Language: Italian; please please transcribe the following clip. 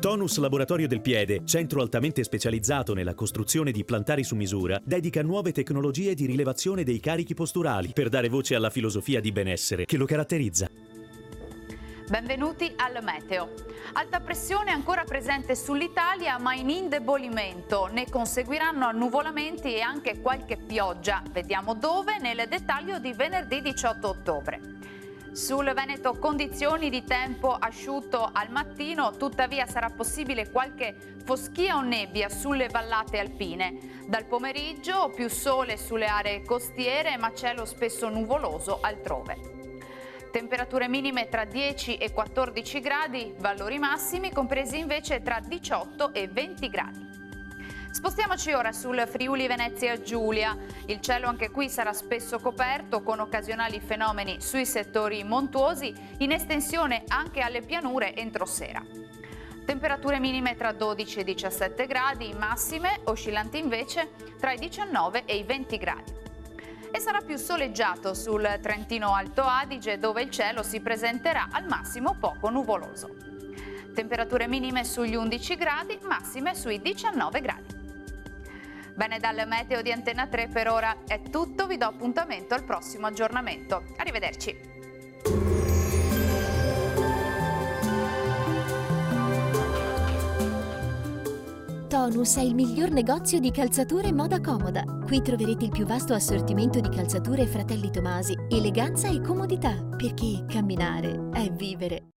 Tonus Laboratorio del Piede, centro altamente specializzato nella costruzione di plantari su misura, dedica nuove tecnologie di rilevazione dei carichi posturali per dare voce alla filosofia di benessere che lo caratterizza. Benvenuti al Meteo. Alta pressione ancora presente sull'Italia ma in indebolimento. Ne conseguiranno annuvolamenti e anche qualche pioggia. Vediamo dove nel dettaglio di venerdì 18 ottobre. Sul Veneto condizioni di tempo asciutto al mattino, tuttavia sarà possibile qualche foschia o nebbia sulle vallate alpine. Dal pomeriggio più sole sulle aree costiere ma cielo spesso nuvoloso altrove. Temperature minime tra 10 e 14 gradi, valori massimi compresi invece tra 18 e 20 gradi. Spostiamoci ora sul Friuli Venezia Giulia. Il cielo anche qui sarà spesso coperto con occasionali fenomeni sui settori montuosi, in estensione anche alle pianure entro sera. Temperature minime tra 12 e 17 gradi, massime oscillanti invece tra i 19 e i 20 gradi. E sarà più soleggiato sul Trentino Alto Adige, dove il cielo si presenterà al massimo poco nuvoloso. Temperature minime sugli 11 gradi, massime sui 19 gradi. Bene, dal Meteo di Antena 3 per ora è tutto, vi do appuntamento al prossimo aggiornamento. Arrivederci. Tonus è il miglior negozio di calzature moda comoda. Qui troverete il più vasto assortimento di calzature Fratelli Tomasi, eleganza e comodità, perché camminare è vivere.